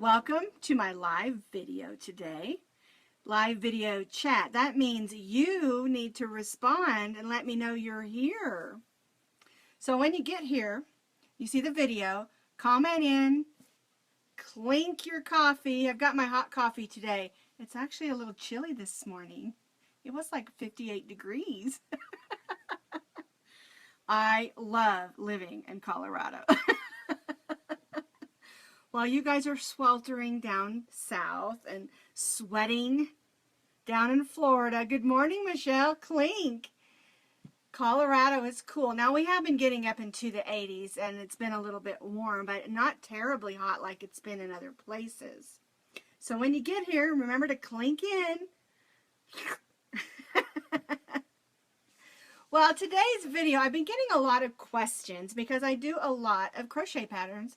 Welcome to my live video today. Live video chat. That means you need to respond and let me know you're here. So when you get here, you see the video, comment in, clink your coffee. I've got my hot coffee today. It's actually a little chilly this morning. It was like 58 degrees. I love living in Colorado. While you guys are sweltering down south and sweating down in Florida. Good morning, Michelle. Clink. Colorado is cool. Now we have been getting up into the 80s and it's been a little bit warm, but not terribly hot like it's been in other places. So when you get here, remember to clink in. Well, today's video, I've been getting a lot of questions because I do a lot of crochet patterns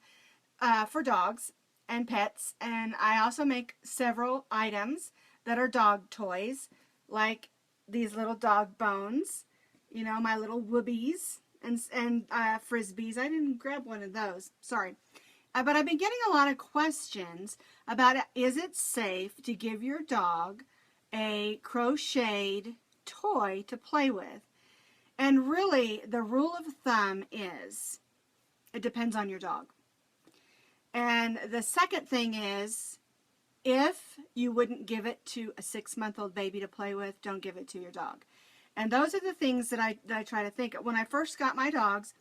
for dogs and pets, and I also make several items that are dog toys, like these little dog bones, you know, my little whoobies and frisbees. I didn't grab one of those, sorry. But I've been getting a lot of questions about, is it safe to give your dog a crocheted toy to play with? And really, the rule of thumb is, it depends on your dog. And the second thing is, if you wouldn't give it to a 6-month-old baby to play with, don't give it to your dog. And those are the things that I try to think of. When I first got my dogs,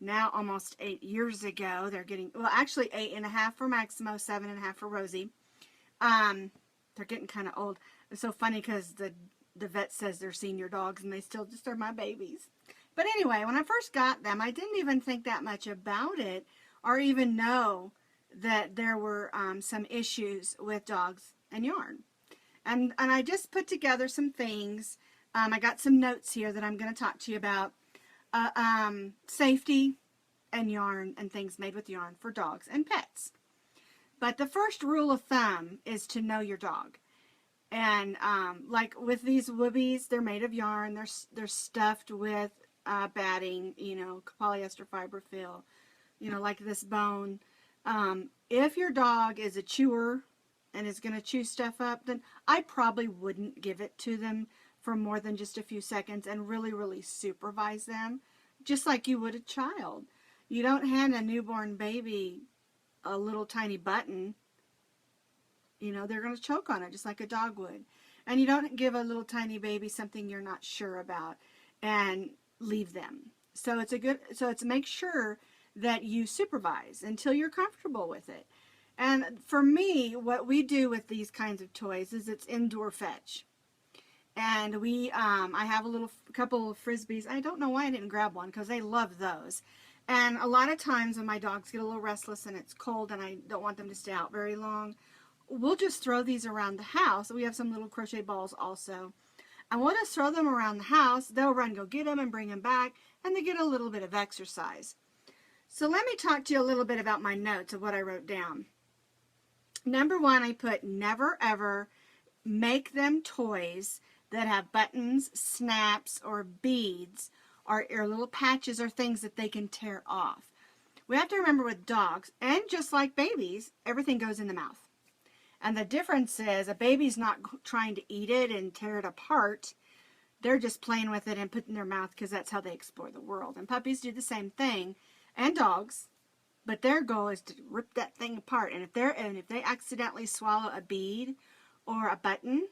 now almost 8 years ago, they're getting, well, actually 8.5 for Maximo, 7.5 for Rosie. They're getting kind of old. It's so funny because the vet says they're senior dogs and they still just are my babies. But anyway, when I first got them, I didn't even think that much about it or even know that there were some issues with dogs and yarn. And I just put together some things. I got some notes here that I'm going to talk to you about. Safety and yarn and things made with yarn for dogs and pets. But the first rule of thumb is to know your dog. And like with these whoobies, they're made of yarn. They're stuffed with batting, you know, polyester fiber fill, you know, like this bone. If your dog is a chewer and is going to chew stuff up, then I probably wouldn't give it to them for more than just a few seconds and really, really supervise them, just like you would a child. You don't hand a newborn baby a little tiny button. You know, they're going to choke on it just like a dog would. And you don't give a little tiny baby something you're not sure about and leave them. So it's make sure that you supervise until you're comfortable with it. And for me, what we do with these kinds of toys is it's indoor fetch. And I have a couple of frisbees. I don't know why I didn't grab one because they love those. And a lot of times when my dogs get a little restless and it's cold and I don't want them to stay out very long, we'll just throw these around the house. We have some little crochet balls also. And we'll just throw them around the house. They'll run, go get them and bring them back, and they get a little bit of exercise. So let me talk to you a little bit about my notes of what I wrote down. Number one, I put never ever make them toys that have buttons, snaps, or beads, or little patches or things that they can tear off. We have to remember with dogs, and just like babies, everything goes in the mouth. And the difference is a baby's not trying to eat it and tear it apart. They're just playing with it and putting it in their mouth because that's how they explore the world. And puppies do the same thing, and dogs, but their goal is to rip that thing apart. And if they accidentally swallow a bead or a button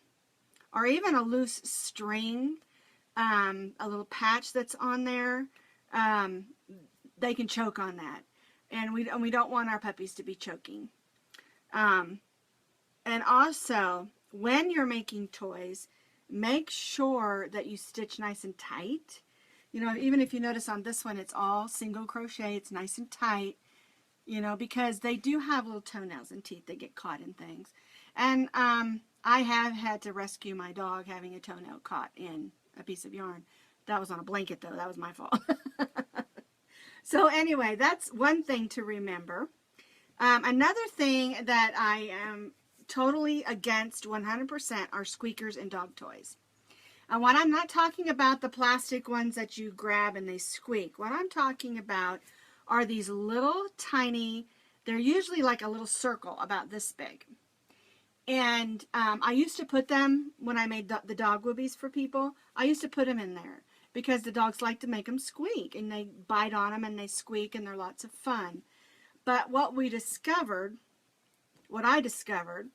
or even a loose string, a little patch that's on there, they can choke on that. And we don't want our puppies to be choking. And also, when you're making toys, make sure that you stitch nice and tight. You know, even if you notice on this one, it's all single crochet. It's nice and tight, you know, because they do have little toenails and teeth that get caught in things. And I have had to rescue my dog having a toenail caught in a piece of yarn. That was on a blanket, though. That was my fault. So anyway, that's one thing to remember. Another thing that I am totally against 100% are squeakers in dog toys. And what I'm not talking about the plastic ones that you grab and they squeak. What I'm talking about are these little tiny They're usually like a little circle about this big. And I used to put them, when I made the dog whoobies for people, I used to put them in there because the dogs like to make them squeak, and they bite on them and they squeak, and they're lots of fun. But what I discovered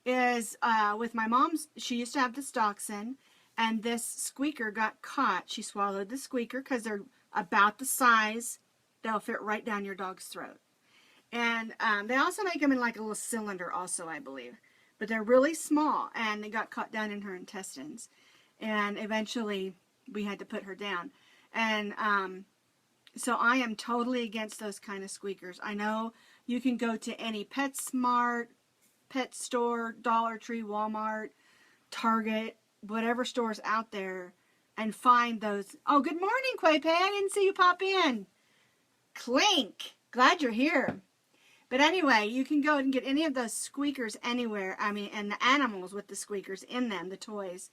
is with my mom's, she used to have this dachshund, and this squeaker got caught. She swallowed the squeaker because they're about the size, they'll fit right down your dog's throat. And they also make them in like a little cylinder also, I believe. But they're really small, and they got caught down in her intestines. And eventually we had to put her down. And so I am totally against those kind of squeakers. I know you can go to any PetSmart, pet store, Dollar Tree, Walmart, Target, whatever stores out there, and find those. Oh, good morning, Quay Pay. I didn't see you pop in. Clink. Glad you're here. But anyway, you can go and get any of those squeakers anywhere. I mean, and the animals with the squeakers in them, the toys.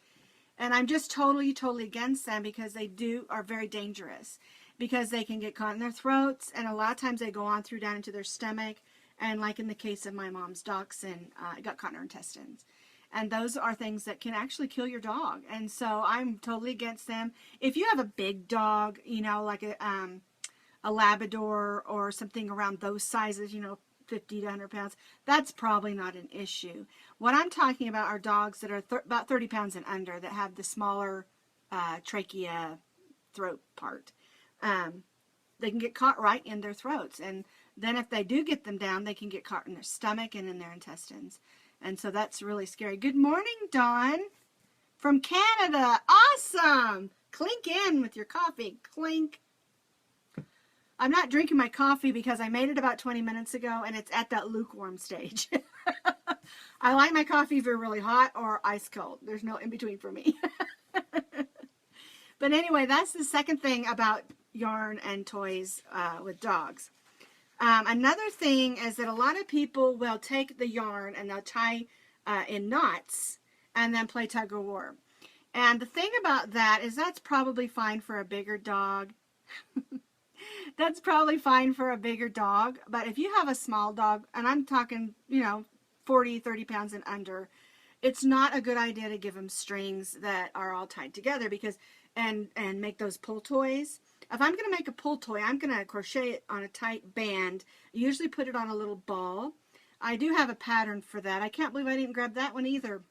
And I'm just totally against them because they are very dangerous. Because they can get caught in their throats, and a lot of times they go on through down into their stomach. And like in the case of my mom's dachshund, it got caught in her intestines. And those are things that can actually kill your dog. And so I'm totally against them. If you have a big dog, you know, like a Labrador or something around those sizes, you know, 50 to 100 pounds, that's probably not an issue. What I'm talking about are dogs that are about 30 pounds and under that have the smaller trachea throat part. They can get caught right in their throats. And then if they do get them down, they can get caught in their stomach and in their intestines. And so that's really scary. Good morning, Dawn from Canada. Awesome. Clink in with your coffee. Clink. I'm not drinking my coffee because I made it about 20 minutes ago, and it's at that lukewarm stage. I like my coffee either really hot or ice cold. There's no in between for me. But anyway, that's the second thing about yarn and toys with dogs. Another thing is that a lot of people will take the yarn and they'll tie in knots and then play tug of war. And the thing about that is that's probably fine for a bigger dog. That's probably fine for a bigger dog. But if you have a small dog, and I'm talking, you know, 40, 30 pounds and under, it's not a good idea to give them strings that are all tied together because and make those pull toys. If I'm going to make a pull toy, I'm going to crochet it on a tight band. I usually put it on a little ball. I do have a pattern for that. I can't believe I didn't grab that one either.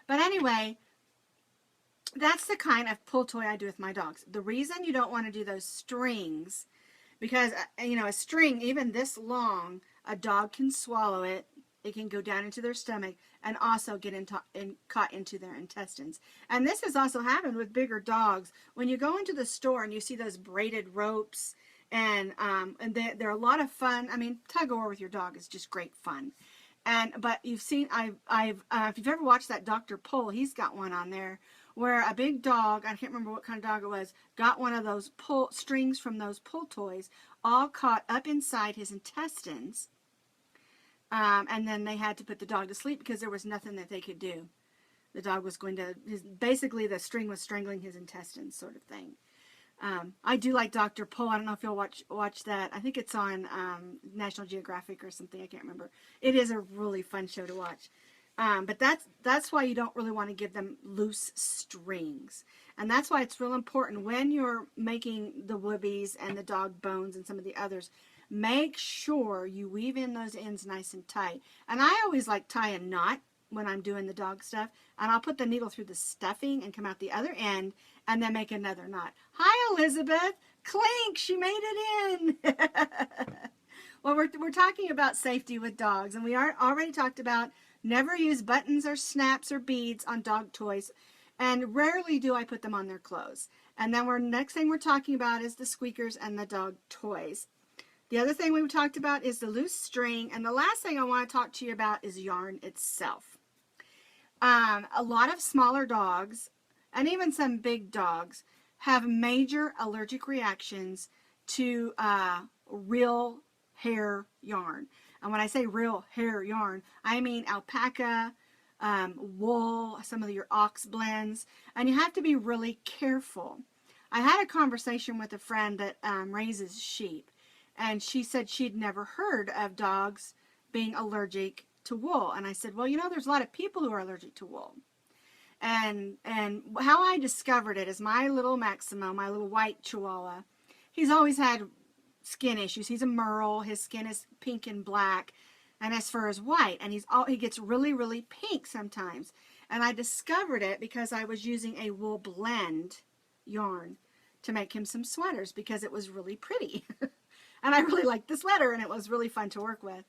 But anyway, that's the kind of pull toy I do with my dogs. The reason you don't want to do those strings, because, you know, a string, even this long, a dog can swallow it. It can go down into their stomach and also get caught into their intestines. And this has also happened with bigger dogs. When you go into the store and you see those braided ropes, and they're a lot of fun. I mean, tug of war with your dog is just great fun. But you've seen, if you've ever watched that Dr. Pull, he's got one on there where a big dog, I can't remember what kind of dog it was, got one of those strings from those pull toys all caught up inside his intestines. And then they had to put the dog to sleep because there was nothing that they could do. The dog was going to, basically the string was strangling his intestines, sort of thing. I do like Dr. Pull. I don't know if you'll watch that. I think it's on National Geographic or something. I can't remember. It is a really fun show to watch. But that's why you don't really want to give them loose strings. And that's why it's real important when you're making the whoobies and the dog bones and some of the others, make sure you weave in those ends nice and tight. And I always like tie a knot when I'm doing the dog stuff. And I'll put the needle through the stuffing and come out the other end and then make another knot. Hi, Elizabeth. Clink, she made it in. Well, we're talking about safety with dogs. And we already talked about never use buttons or snaps or beads on dog toys. And rarely do I put them on their clothes. And then next thing we're talking about is the squeakers and the dog toys. The other thing we talked about is the loose string. And the last thing I want to talk to you about is yarn itself. A lot of smaller dogs, and even some big dogs, have major allergic reactions to real hair yarn. And when I say real hair yarn, I mean alpaca, wool, some of your ox blends. And you have to be really careful. I had a conversation with a friend that raises sheep. And she said she'd never heard of dogs being allergic to wool. And I said, well, you know, there's a lot of people who are allergic to wool. And how I discovered it is my little Maximo, my little white Chihuahua, he's always had skin issues. He's a merle. His skin is pink and black, and his fur is white. And he gets really, really pink sometimes. And I discovered it because I was using a wool blend yarn to make him some sweaters because it was really pretty. And I really liked the sweater, and it was really fun to work with.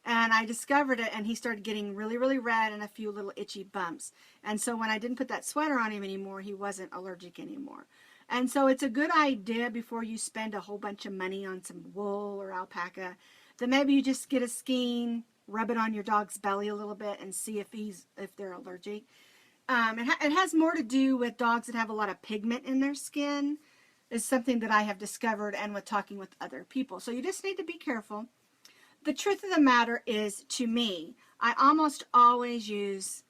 And I discovered it, and he started getting really, really red and a few little itchy bumps. And so when I didn't put that sweater on him anymore, he wasn't allergic anymore. And so it's a good idea before you spend a whole bunch of money on some wool or alpaca, that maybe you just get a skein, rub it on your dog's belly a little bit, and see if they're allergic. It has more to do with dogs that have a lot of pigment in their skin, is something that I have discovered, and with talking with other people. So you just need to be careful. The truth of the matter is, to me, I almost always use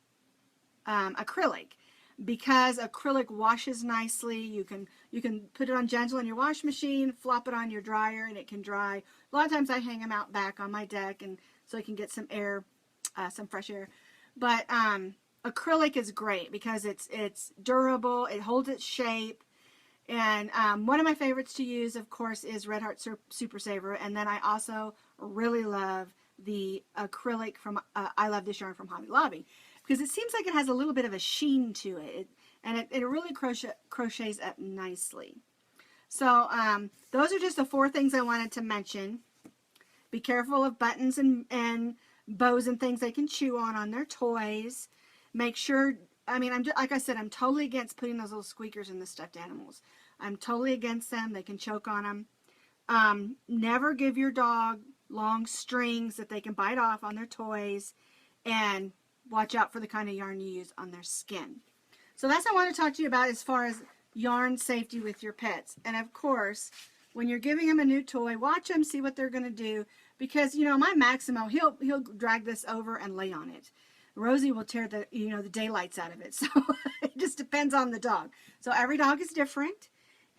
acrylic, because acrylic washes nicely. You can put it on gentle in your wash machine, flop it on your dryer, and it can dry. A lot of times I hang them out back on my deck, and so I can get some air, some fresh air. But acrylic is great because it's durable, it holds its shape. And one of my favorites to use, of course, is Red Heart Super Saver. And then I also really love the acrylic from I Love This Yarn from Hobby Lobby, because it seems like it has a little bit of a sheen to it, and it really crochets up nicely. So those are just the 4 things I wanted to mention. Be careful of buttons and bows and things they can chew on their toys. Make sure, I mean, like I said, I'm totally against putting those little squeakers in the stuffed animals. I'm totally against them. They can choke on them. Never give your dog long strings that they can bite off on their toys, and watch out for the kind of yarn you use on their skin. So that's what I want to talk to you about as far as yarn safety with your pets. And of course, when you're giving them a new toy, watch them, see what they're going to do, because, you know, my Maximo, he'll drag this over and lay on it. Rosie will tear the daylights out of it. So it just depends on the dog. So every dog is different.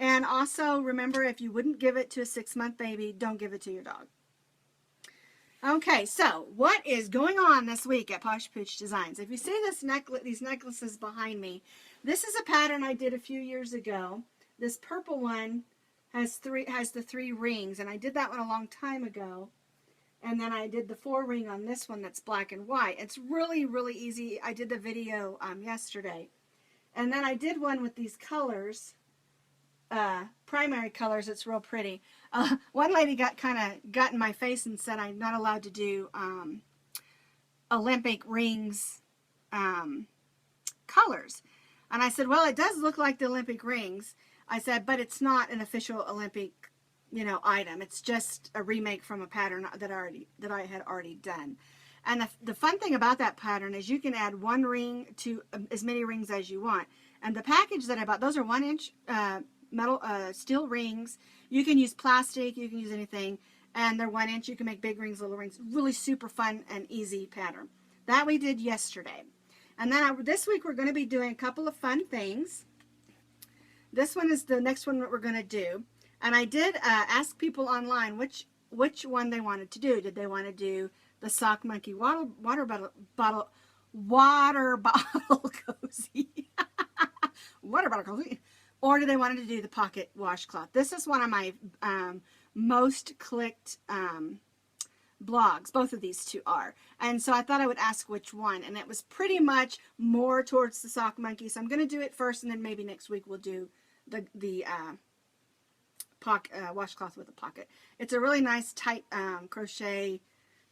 And also remember, if you wouldn't give it to a 6-month baby, don't give it to your dog. Okay, so what is going on this week at Posh Pooch Designs? If you see these necklaces behind me, this is a pattern I did a few years ago. This purple one has the 3 rings, and I did that one a long time ago. And then I did the 4 ring on this one that's black and white. It's really, really easy. I did the video yesterday. And then I did one with these colors, primary colors. It's real pretty. One lady got in my face and said I'm not allowed to do Olympic rings colors. And I said, well, it does look like the Olympic rings. I said, but it's not an official Olympic item. It's just a remake from a pattern that I had already done. And the fun thing about that pattern is you can add 1 ring to as many rings as you want. And the package that I bought, those are 1-inch metal steel rings. You can use plastic, you can use anything, and they're 1 inch. You can make big rings, little rings. Really super fun and easy pattern. That we did yesterday. And then this week we're going to be doing a couple of fun things. This one is the next one that we're going to do. And I did ask people online which one they wanted to do. Did they want to do the Sock Monkey water bottle cozy? Water bottle cozy. Or do they want to do the pocket washcloth? This is one of my most clicked blogs. Both of these 2 are. And so I thought I would ask which one. And it was pretty much more towards the Sock Monkey. So I'm going to do it first, and then maybe next week we'll do the washcloth with a pocket. It's a really nice tight crochet,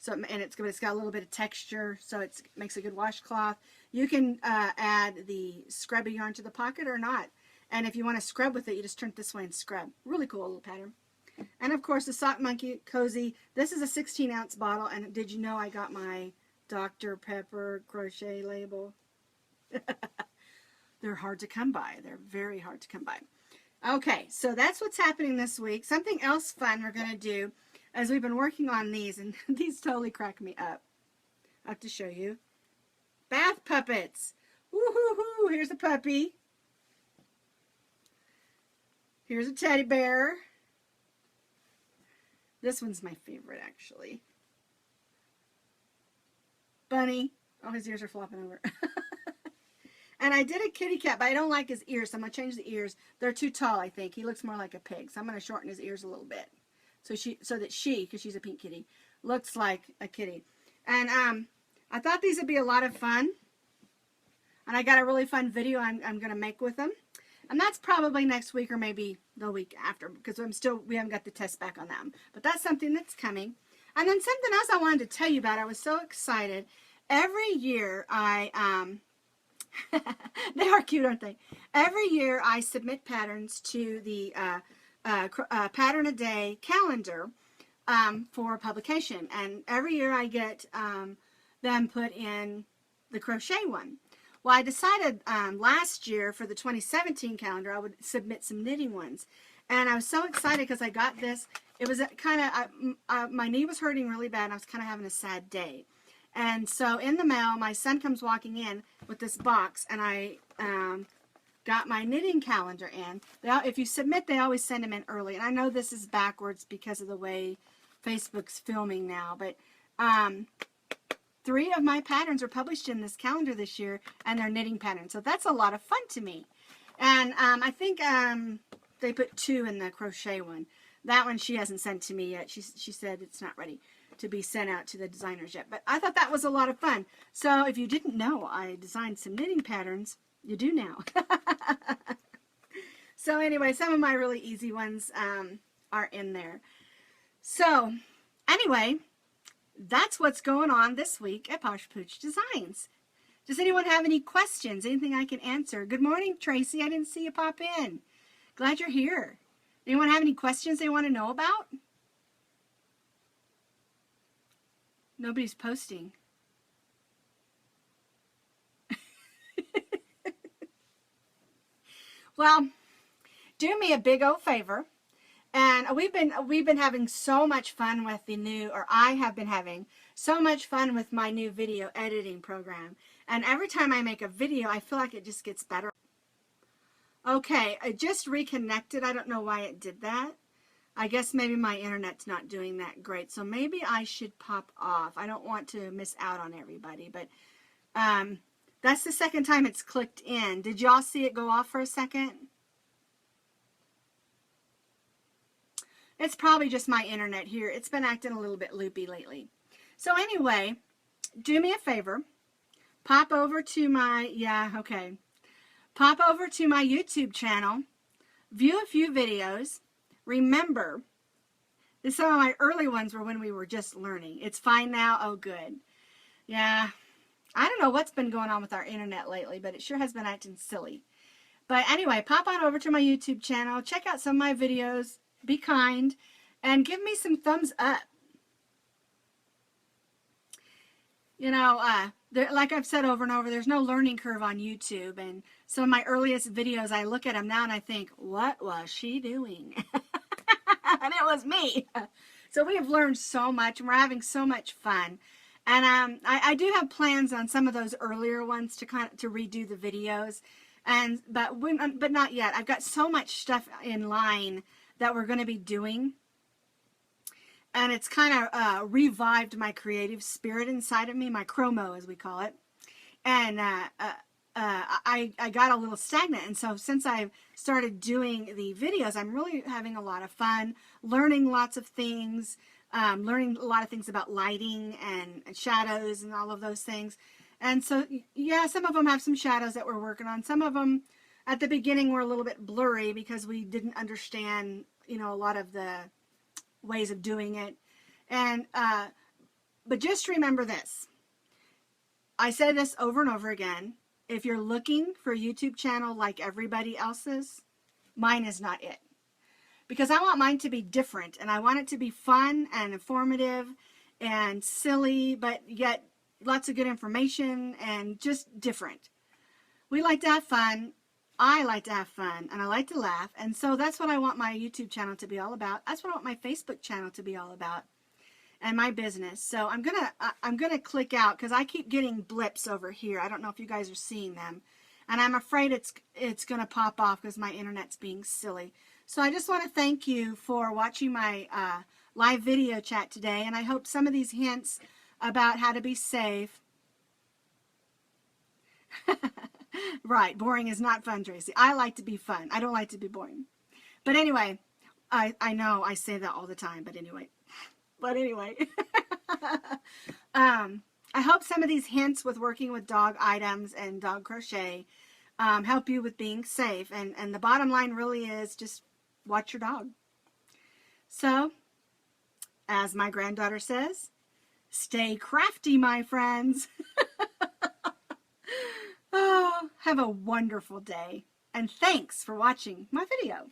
and it's got a little bit of texture, so it makes a good washcloth. You can add the scrubby yarn to the pocket or not, and if you want to scrub with it, you just turn it this way and scrub. Really cool little pattern. And of course, the Sock Monkey Cozy. This is a 16-ounce bottle, and did you know I got my Dr. Pepper crochet label? They're hard to come by. They're very hard to come by. Okay, so that's what's happening this week. Something else fun we're going to do, as we've been working on these, and these totally crack me up. I have to show you. Bath puppets. Woo-hoo-hoo. Here's a puppy. Here's a teddy bear. This one's my favorite, actually. Bunny. Oh, his ears are flopping over. And I did a kitty cat, but I don't like his ears, so I'm going to change the ears. They're too tall, I think. He looks more like a pig, so I'm going to shorten his ears a little bit. So that she, because she's a pink kitty, looks like a kitty. And I thought these would be a lot of fun. And I got a really fun video I'm going to make with them. And that's probably next week or maybe the week after, because we haven't got the test back on them. But that's something that's coming. And then something else I wanted to tell you about. I was so excited. Every year they are cute, aren't they? Every year I submit patterns to the Pattern a Day calendar for publication. And every year I get them put in the crochet one. Well, I decided last year for the 2017 calendar I would submit some knitting ones. And I was so excited because I got this. It was kind of, my knee was hurting really bad and I was kind of having a sad day. And so in the mail, my son comes walking in with this box, and I got my knitting calendar in. If you submit, they always send them in early. And I know this is backwards because of the way Facebook's filming now, but 3 of my patterns are published in this calendar this year, and they're knitting patterns. So that's a lot of fun to me. And I think they put 2 in the crochet one. That one she hasn't sent to me yet. She said it's not ready to be sent out to the designers yet. But I thought that was a lot of fun. So if you didn't know, I designed some knitting patterns. You do now. So anyway, some of my really easy ones are in there. So anyway, that's what's going on this week at Posh Pooch Designs. Does anyone have any questions? Anything I can answer? Good morning, Tracy. I didn't see you pop in. Glad you're here. Anyone have any questions they want to know about? Nobody's posting. Well, do me a big old favor. And we've been having so much fun with I have been having so much fun with my new video editing program. And every time I make a video, I feel like it just gets better. Okay, I just reconnected. I don't know why it did that. I guess maybe my internet's not doing that great, so maybe I should pop off. I don't want to miss out on everybody, but that's the second time it's clicked in. Did y'all see it go off for a second? It's probably just my internet here. It's been acting a little bit loopy lately. So anyway, do me a favor. Pop over to my, Pop over to my YouTube channel. View a few videos. Remember, some of my early ones were when we were just learning. It's fine now. Oh, good. Yeah. I don't know what's been going on with our internet lately, but it sure has been acting silly. But anyway, pop on over to my YouTube channel. Check out some of my videos. Be kind. And give me some thumbs up. You know, like I've said over and over, there's no learning curve on YouTube. And some of my earliest videos, I look at them now and I think, what was she doing? And it was me. So we have learned so much, and we're having so much fun. And I do have plans on some of those earlier ones to redo the videos, but not yet. I've got so much stuff in line that we're going to be doing, and it's kind of revived my creative spirit inside of me, my chromo as we call it. And I got a little stagnant, and so since I've started doing the videos, I'm really having a lot of fun, learning lots of things, learning a lot of things about lighting and shadows and all of those things. And so, yeah, some of them have some shadows that we're working on. Some of them at the beginning were a little bit blurry because we didn't understand, you know, a lot of the ways of doing it. And but just remember this. I say this over and over again. If you're looking for a YouTube channel like everybody else's, mine is not it. Because I want mine to be different, and I want it to be fun and informative and silly, but yet lots of good information and just different. We like to have fun. I like to have fun, and I like to laugh, and so that's what I want my YouTube channel to be all about. That's what I want my Facebook channel to be all about, and my business. So I'm gonna click out because I keep getting blips over here. I don't know if you guys are seeing them, and I'm afraid it's gonna pop off because my internet's being silly. So I just want to thank you for watching my live video chat today, and I hope some of these hints about how to be safe. Right, boring is not fun, Tracy. I like to be fun. I don't like to be boring. But anyway, I know I say that all the time, but anyway. I hope some of these hints with working with dog items and dog crochet help you with being safe. And the bottom line really is just watch your dog. So, as my granddaughter says, stay crafty, my friends. Oh, have a wonderful day. And thanks for watching my video.